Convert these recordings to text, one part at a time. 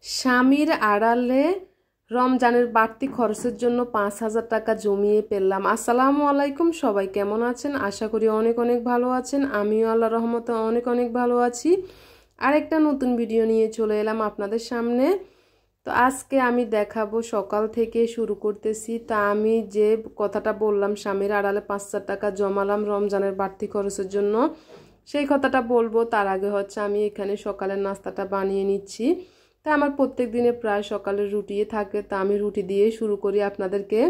স্বামীর আড়ালে রমজানের বাড়তি খরচের জন্য ৫,০০০ টাকা জমিয়ে পেলাম। আসসালামু আলাইকুম, সবাই কেমন আছেন? আশা করি অনেক অনেক ভালো আছেন। আমিও আল্লাহর রহমতে অনেক অনেক ভালো আছি। আরেকটা নতুন ভিডিও নিয়ে চলে এলাম আপনাদের সামনে। তো আজকে আমি দেখাবো, সকাল থেকে শুরু করতেছি। তা আমি যে কথাটা বললাম স্বামীর আড়ালে ৫,০০০ টাকা জমালাম রমজানের বাড়তি খরচের জন্য, সেই কথাটা বলবো। তার আগে আমি এখানে সকালের নাস্তাটা বানিয়ে নিচ্ছি। তা আমার প্রত্যেক দিনে প্রায় সকালের রুটি থাকে, তা আমি রুটি দিয়ে শুরু করি আপনাদেরকে।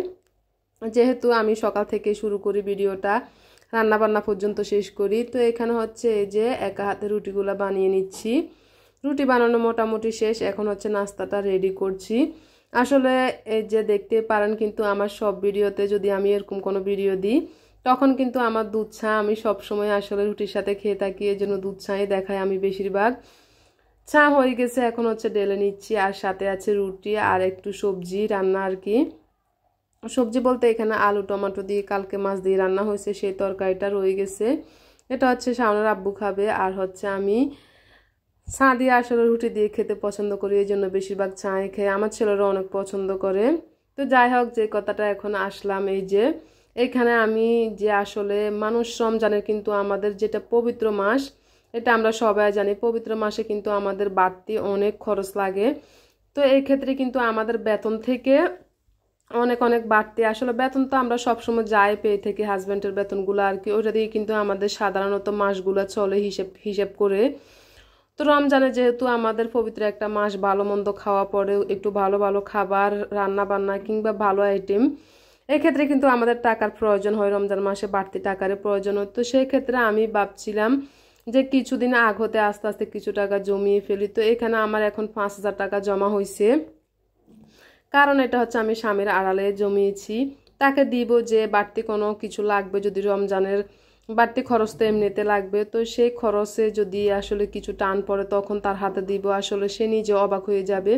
যেহেতু আমি সকাল থেকে শুরু করি ভিডিওটা, রান্না বান্না পর্যন্ত শেষ করি। তো এখানে এই যে একা হাতে রুটিগুলো বানিয়ে নিচ্ছি। রুটি বানানো মোটামুটি শেষ, এখন নাস্তাটা রেডি করছি। আসলে এই যে দেখতে পারেন, কিন্তু আমার সব ভিডিওতে যদি আমি এরকম কোনো ভিডিও দিই তখন কিন্তু আমার দুধ চা আমি সবসময় আসলে রুটির সাথে খেয়ে থাকি, এই জন্য দুধ চাই দেখাই আমি বেশিরভাগ। চা হয়ে গেছে, এখন ঢেলে নিচ্ছি। আর সাথে আছে রুটি আর একটু সবজি রান্না আর কি। সবজি বলতে এখানে আলু টমেটো দিয়ে কালকে মাছ দিয়ে রান্না হয়েছে, সেই তরকারিটা রয়ে গেছে। এটা শাওনের আব্বু খাবে। আর আমি চা দিয়ে আসলে রুটি দিয়ে খেতে পছন্দ করি, এই জন্য বেশিরভাগ চাই খেয়ে। আমার ছেলেরা অনেক পছন্দ করে। তো যাই হোক, যে কথাটা এখন আসলাম, এই যে এখানে আমি যে আসলে মানুষ রমজানের কিন্তু আমাদের যেটা পবিত্র মাস, এটা আমরা সবাই জানি। পবিত্র মাসে কিন্তু আমাদের বাড়তি অনেক খরচ লাগে। তো এই ক্ষেত্রে কিন্তু আমাদের বেতন থেকে অনেক অনেক বাড়তি, আসলে বেতন তো আমরা সবসময় যাই পেয়ে থাকি, হাজব্যান্ডের বেতনগুলো আর কি। ওটা দিয়ে কিন্তু আমাদের সাধারণত মাসগুলো চলে হিসেব করে। তো রমজানে যেহেতু আমাদের পবিত্র একটা মাস, ভালো মন্দ খাওয়া পরে একটু ভালো ভালো খাবার রান্না বান্না কিংবা ভালো আইটেম, এক্ষেত্রে কিন্তু আমাদের টাকার প্রয়োজন হয়। রমজান মাসে বাড়তি টাকার প্রয়োজন হয়। তো সেই ক্ষেত্রে আমি ভাবছিলাম যে কিছুদিন আগ হতে আস্তে আস্তে কিছু টাকা জমিয়ে ফেলি। তো এখানে আমার এখন ৫,০০০ টাকা জমা হয়েছে। কারণ এটা আমি স্বামীর আড়ালে জমিয়েছি। তাকে দিব যে বাড়তি কোনো কিছু লাগবে, যদি রমজানের বাড়তি খরচ তো এমনিতে লাগবে, তো সেই খরচে যদি আসলে কিছু টান পড়ে তখন তার হাতে দিব। আসলে সে নিজে অবাক হয়ে যাবে।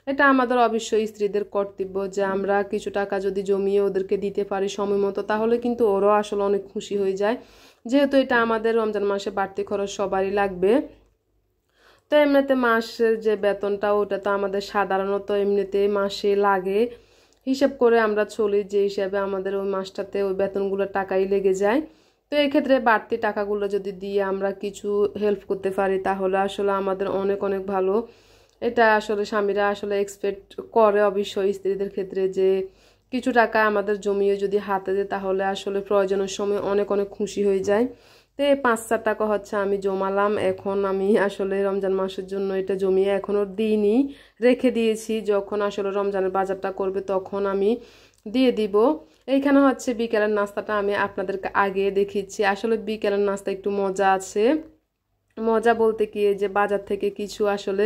এটা আমাদের অবশ্যই স্ত্রীদের কর্তব্য যে আমরা কিছু টাকা যদি জমিয়ে ওদেরকে দিতে পারি সময় মতো, তাহলে কিন্তু ওরাও আসলে অনেক খুশি হয়ে যায়। যেহেতু এটা আমাদের রমজান মাসে বাড়তি খরচ সবারই লাগবে। তো এমনিতে মাসের যে বেতনটা, ওটা তো আমাদের সাধারণত এমনিতে মাসে লাগে, হিসেব করে আমরা চলি, যে হিসাবে আমাদের ওই মাসটাতে ওই বেতনগুলোর টাকাই লেগে যায়। তো এক্ষেত্রে বাড়তি টাকাগুলো যদি দিয়ে আমরা কিছু হেল্প করতে পারি তাহলে আসলে আমাদের অনেক অনেক ভালো। এটা আসলে স্বামীরা আসলে এক্সপেক্ট করে অবশ্যই স্ত্রীদের ক্ষেত্রে, যে কিছু টাকা আমাদের জমিয়ে যদি হাতে দেয় তাহলে আসলে প্রয়োজনের সময় অনেক অনেক খুশি হয়ে যায়। তো এই ৫,০০০ টাকা আমি জমালাম। এখন আমি আসলে রমজান মাসের জন্য এটা জমিয়ে এখনও দিইনি, রেখে দিয়েছি। যখন আসলে রমজানের বাজারটা করবে তখন আমি দিয়ে দিব। এইখানে বিকেলের নাস্তাটা আমি আপনাদেরকে আগে দেখিয়েছি। আসলে বিকেলের নাস্তা একটু মজা আছে। মজা বলতে কি, যে বাজার থেকে কিছু আসলে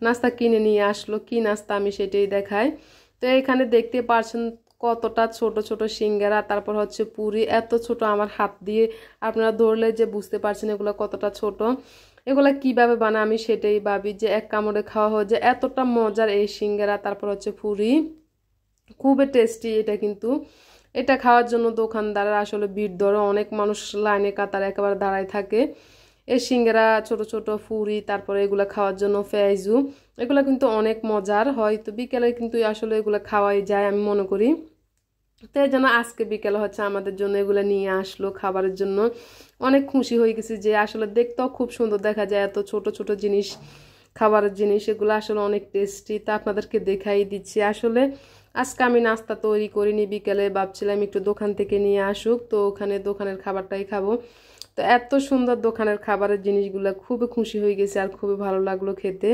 নাস্তা কিনে নিয়ে আসলো। কি নাস্তা আমি সেটাই দেখাই। তো এখানে দেখতে পাচ্ছেন কতটা ছোট ছোট সিঙ্গারা, তারপর পুরি, এত ছোট আমার হাত দিয়ে আপনারা ধরলে যে বুঝতে পারছেন এগুলো কতটা ছোট। এগুলা কিভাবে বানায় আমি সেটাই ভাবি, যে এক কামড়ে খাওয়া হয় যে এতটা মজার এই সিঙ্গারা, তারপর পুরি, খুবই টেস্টি এটা। কিন্তু এটা খাওয়ার জন্য দোকানদাররা আসলে ভিড় ধরে, অনেক মানুষ লাইনে কাতার একেবারে দাঁড়ায় থাকে। এই সিঙ্গারা, ছোট ছোট ফুরি, তারপরে এগুলো খাওয়ার জন্য পেঁয়াজু, এগুলো কিন্তু অনেক মজার হয়। তো বিকেলে কিন্তু আসলে এগুলো খাওয়াই যায় আমি মনে করি। তো এই জন্য আজকে বিকেলে আমাদের জন্য এগুলো নিয়ে আসলো খাবারের জন্য। অনেক খুশি হয়ে গেছি, যে আসলে দেখতেও খুব সুন্দর দেখা যায়, এত ছোট ছোট জিনিস, খাবারের জিনিস, এগুলো আসলে অনেক টেস্টি। তা আপনাদেরকে দেখাই দিচ্ছি। আসলে আজকে আমি নাস্তা তৈরি করিনি, বিকেলে ভাবছিলাম একটু দোকান থেকে নিয়ে আসুক, তো ওখানে দোকানের খাবারটাই খাবো। তো এত সুন্দর দোকানের খাবারের জিনিসগুলো, খুবই খুশি হয়ে গেছে আর খুবই ভালো লাগলো খেতে।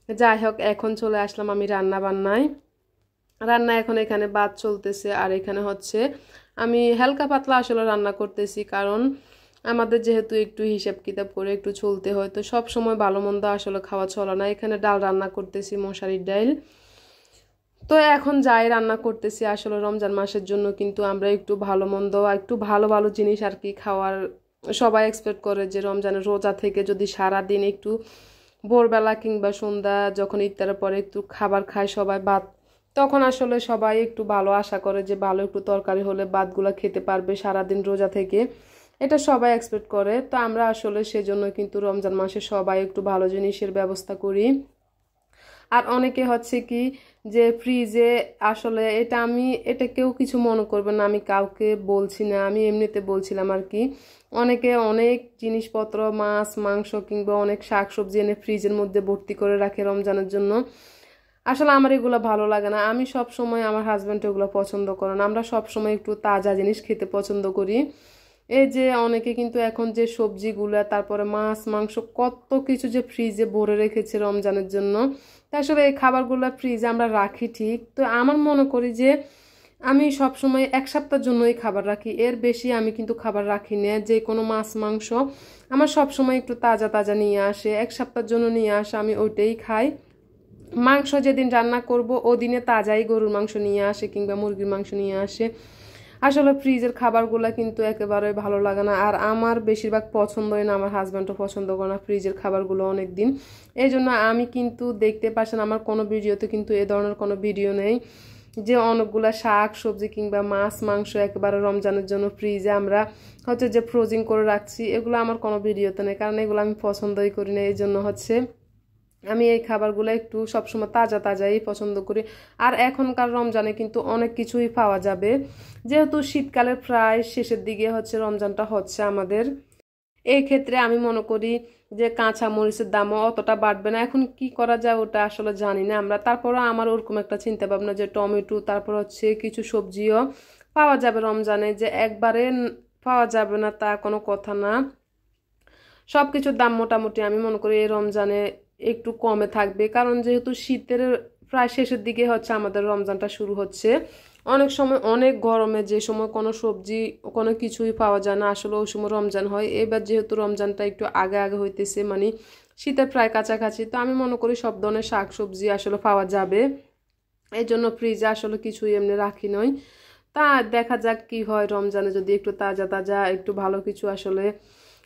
যাই হোক, এখন চলে আসলাম আমি রান্না বান্নায়। রান্না এখন এখানে ভাত চলতেছে, আর এখানে আমি হালকা পাতলা আসলে রান্না করতেছি, কারণ আমাদের যেহেতু একটু হিসাব কিতাব করে একটু চলতে হয়, তো সব সময় ভালো মন্দ আসলে খাওয়া চলে না। এখানে ডাল রান্না করতেছি, মশারির ডাল। তো এখন যাই রান্না করতেছি, আসলে রমজান মাসের জন্য কিন্তু আমরা একটু ভালো মন্দ, একটু ভালো ভালো জিনিস আর কি খাওয়ার সবাই এক্সপেক্ট করে, যে রমজানের রোজা থেকে যদি সারা দিন একটু ভোরবেলা কিংবা সন্ধ্যা যখন ইফতারের পরে একটু খাবার খায় সবাই, ভাত, তখন আসলে সবাই একটু ভালো আশা করে যে ভালো একটু তরকারি হলে ভাতগুলো খেতে পারবে সারাদিন রোজা থেকে। এটা সবাই এক্সপেক্ট করে। তো আমরা আসলে সেজন্য কিন্তু রমজান মাসে সবাই একটু ভালো জিনিসের ব্যবস্থা করি। আর অনেকে হচ্ছে কি যে ফ্রিজে আসলে এটা কেউ কিছু মনে করবে না, আমি কাউকে বলছি না, আমি এমনিতে বলছিলাম আর কি। অনেকে অনেক জিনিসপত্র মাছ মাংস কিংবা অনেক শাকসবজি এনে ফ্রিজের মধ্যে ভর্তি করে রাখে রমজানের জন্য। আসলে আমার এগুলো ভালো লাগে না। আমি সব সময়, আমার হাজব্যান্ড এগুলো পছন্দ করে না, আমরা সব সময় একটু তাজা জিনিস খেতে পছন্দ করি। এই যে অনেকে কিন্তু এখন যে সবজিগুলা তারপরে মাছ মাংস কত কিছু যে ফ্রিজে ভরে রেখেছে রমজানের জন্য, তা আসলে এই খাবারগুলো ফ্রিজে আমরা রাখি ঠিক, তো আমার মনে করি যে আমি সব সময় এক সপ্তাহের জন্যই খাবার রাখি, এর বেশি আমি কিন্তু খাবার রাখি না। যে কোনো মাছ মাংস আমার সব সময় একটু তাজা তাজা নিয়ে আসে, এক সপ্তাহের জন্য নিয়ে আসে, আমি ওইটাই খাই। মাংস যেদিন রান্না করব ওদিনে তাজাই গরুর মাংস নিয়ে আসে কিংবা মুরগির মাংস নিয়ে আসে। আসলে ফ্রিজের খাবারগুলো কিন্তু একেবারে ভালো লাগে না, আর আমার বেশিরভাগ পছন্দই না, আমার হাজব্যান্ডও পছন্দ করে না ফ্রিজের খাবারগুলো অনেক দিন। এই জন্য আমি কিন্তু দেখতে পাচ্ছেন আমার কোনো ভিডিওতে কিন্তু এ ধরনের কোনো ভিডিও নেই যে অনেকগুলা শাক সবজি কিংবা মাছ মাংস একেবারে রমজানের জন্য ফ্রিজে আমরা হচ্ছে যে ফ্রোজিং করে রাখছি, এগুলো আমার কোনো ভিডিওতে নেই, কারণ এগুলো আমি পছন্দই করি না। এই জন্য হচ্ছে আমি এই খাবারগুলো একটু সবসময় তাজা তাজাই পছন্দ করি। আর এখনকার রমজানে কিন্তু অনেক কিছুই পাওয়া যাবে, যেহেতু শীতকালের প্রায় শেষের দিকে হচ্ছে রমজানটা হচ্ছে আমাদের। এই ক্ষেত্রে আমি মনে করি যে কাঁচা মরিচের দামও অতটা বাড়বে না। এখন কি করা যায় ওটা আসলে জানি না আমরা, তারপরে আমার ওরকম একটা চিন্তা ভাবনা যে টমেটো তারপর হচ্ছে কিছু সবজিও পাওয়া যাবে রমজানে, যে একবারে পাওয়া যাবে না তা কোনো কথা না। সব কিছুর দাম মোটামুটি আমি মনে করি এই রমজানে একটু কমে থাকবে, কারণ যেহেতু শীতের প্রায় শেষের দিকে হচ্ছে আমাদের রমজানটা শুরু হচ্ছে। অনেক সময় অনেক গরমে যে সময় কোনো সবজি কোনো কিছুই পাওয়া যায় না, আসলে ওই সময় রমজান হয়। এবার যেহেতু রমজানটা একটু আগে আগে হইতেছে, মানে শীতের প্রায় কাছাকাছি, তো আমি মনে করি সব ধরনের শাক সবজি আসলে পাওয়া যাবে। এই জন্য ফ্রিজে আসলে কিছুই এমনি রাখি নয়। তা দেখা যাক কি হয়, রমজানে যদি একটু তাজা তাজা একটু ভালো কিছু আসলে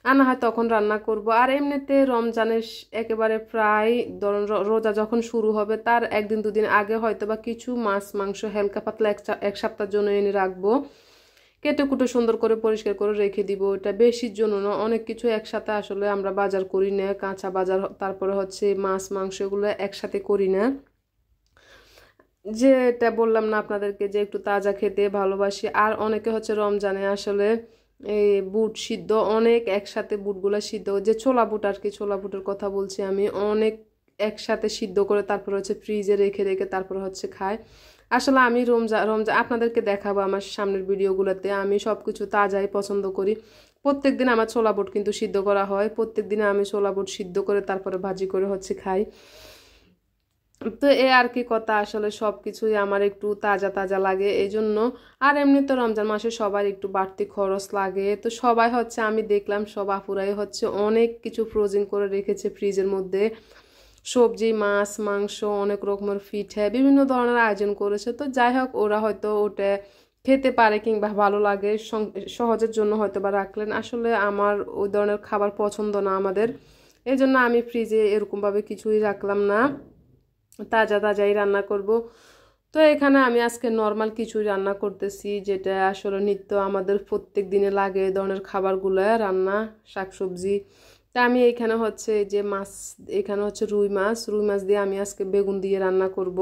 আনা হয় তখন রান্না করব। আর এমনিতে রমজানের একেবারে প্রায় ধরুন রোজা যখন শুরু হবে তার একদিন দুদিন আগে হয়তো বা কিছু মাছ মাংস হালকা পাতলা এক সপ্তাহের জন্য এনে রাখবো, কেটে কুটে সুন্দর করে পরিষ্কার করে রেখে দিব। এটা বেশির জন্য না, অনেক কিছু একসাথে আসলে আমরা বাজার করি না, কাঁচা বাজার তারপরে হচ্ছে মাছ মাংস এগুলো একসাথে করি না। যে এটা বললাম না আপনাদেরকে যে একটু তাজা খেতে ভালোবাসি। আর অনেকে হচ্ছে রমজানে আসলে এই বুট সিদ্ধ অনেক একসাথে বুটগুলো সিদ্ধ, যে ছোলা বুট আর কি, ছোলা বুটের কথা বলছি আমি, অনেক একসাথে সিদ্ধ করে তারপর হচ্ছে ফ্রিজে রেখে রেখে তারপর হচ্ছে খায়। আসলে আমি রমজান রমজান আপনাদেরকে দেখাবো আমার সামনের ভিডিওগুলোতে, আমি সব কিছু তাজাই পছন্দ করি। প্রত্যেক দিন আমার ছোলা বুট কিন্তু সিদ্ধ করা হয়, প্রত্যেক দিনে আমি ছোলা বুট সিদ্ধ করে তারপরে ভাজি করে হচ্ছে খাই। তো এ আর কি কথা, আসলে সব কিছুই আমার একটু তাজা তাজা লাগে এই জন্য। আর এমনি তো রমজান মাসে সবার একটু বাড়তি খরচ লাগে, তো সবাই হচ্ছে আমি দেখলাম সব আপুরাই হচ্ছে অনেক কিছু ফ্রোজিং করে রেখেছে ফ্রিজের মধ্যে, সবজি মাছ মাংস অনেক রকমের পিঠে বিভিন্ন ধরনের আয়োজন করেছে। তো যাই হোক, ওরা হয়তো ওটা খেতে পারে কিংবা ভালো লাগে সহজের জন্য হয়তো বা রাখলেন। আসলে আমার ওই ধরনের খাবার পছন্দ না আমাদের, এই জন্য আমি ফ্রিজে এরকমভাবে কিছুই রাখলাম না, তাজা তাজাই রান্না করব। তো এখানে আমি আজকে নর্মাল কিছুই রান্না করতেছি, যেটা আসলে নিত্য আমাদের প্রত্যেক দিনে লাগে এই ধরনের খাবারগুলো রান্না, শাকসবজি। তা আমি এখানে হচ্ছে এই যে মাছ, এখানে হচ্ছে রুই মাছ দিয়ে আমি আজকে বেগুন দিয়ে রান্না করব।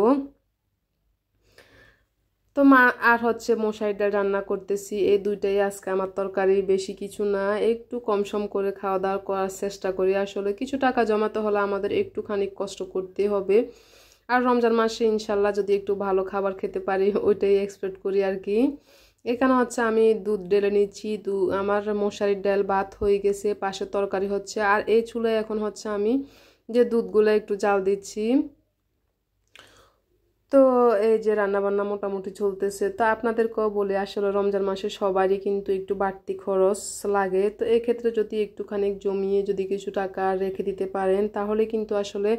তো মা আর হচ্ছে মশারি ডাল রান্না করতেছি, এই দুইটাই আজকে আমার তরকারি, বেশি কিছু না, একটু কম সম করে খাওয়া দাওয়া করার চেষ্টা করি। আসলে কিছু টাকা জমাতে হলে আমাদের একটুখানি কষ্ট করতে হবে, আর রমজান মাসে ইনশাল্লাহ যদি একটু ভালো খাবার খেতে পারি ওইটাই এক্সপেক্ট করি আর কি। এখানে হচ্ছে আমি দুধ ঢেলে নিচ্ছি, আমার মশারির ডাল ভাত হয়ে গেছে, পাশে তরকারি হচ্ছে, আর এই চুলায় এখন হচ্ছে আমি যে দুধগুলো একটু জাল দিচ্ছি। তো এই যে রান্নাবান্না মোটামুটি চলতেছে। তো আপনাদেরকেও বলে আসলে রমজান মাসে সবারই কিন্তু একটু বাড়তি খরচ লাগে, তো এক্ষেত্রে যদি একটুখানি জমিয়ে যদি কিছু টাকা রেখে দিতে পারেন তাহলে কিন্তু আসলে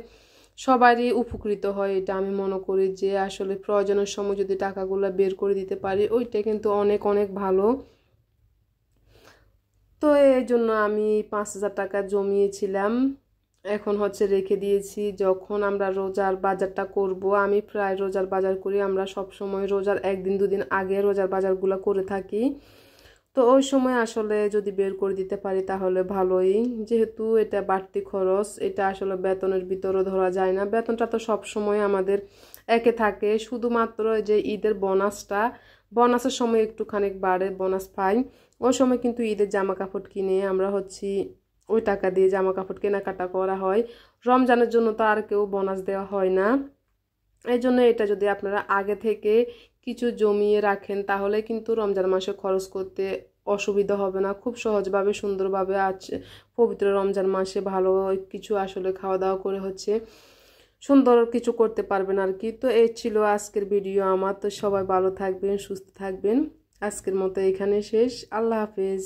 সবারই উপকৃত হয়। এটা আমি মনে করি যে আসলে প্রয়োজনের সময় যদি টাকাগুলো বের করে দিতে পারি ওইটা কিন্তু অনেক অনেক ভালো। তো এই জন্য আমি 5,000 টাকা জমিয়েছিলাম, এখন হচ্ছে রেখে দিয়েছি। যখন আমরা রোজার বাজারটা করব, আমি প্রায় রোজার বাজার করি, আমরা সব সময় রোজার একদিন দুদিন আগে রোজার বাজারগুলো করে থাকি। তো ওই সময় আসলে যদি বের করে দিতে পারি তাহলে ভালোই, যেহেতু এটা বাড়তি খরচ, এটা আসলে বেতনের ভিতরে ধরা যায় না। বেতনটা তো সব সময় আমাদের একে থাকে, শুধুমাত্র যে ঈদের বোনাসের সময় একটুখানি বাড়ে, বোনাস পাই, ওই সময় কিন্তু ঈদের জামা কাপড় কিনে আমরা ওই টাকা দিয়ে জামা কাপড় কেনাকাটা করা হয়। রমজানের জন্য তো আর কেউ বোনাস দেওয়া হয় না। এই জন্য এটা যদি আপনারা আগে থেকে কিছু জমিয়ে রাখেন তাহলে কিন্তু রমজান মাসে খরচ করতে অসুবিধা হবে না, খুব সহজভাবে সুন্দরভাবে আছে পবিত্র রমজান মাসে ভালো কিছু আসলে খাওয়া দাওয়া করে সুন্দর কিছু করতে পারবেন আর কি। তো এই ছিল আজকের ভিডিও আমার। তো সবাই ভালো থাকবেন, সুস্থ থাকবেন। আজকের মতো এখানে শেষ। আল্লাহ হাফেজ।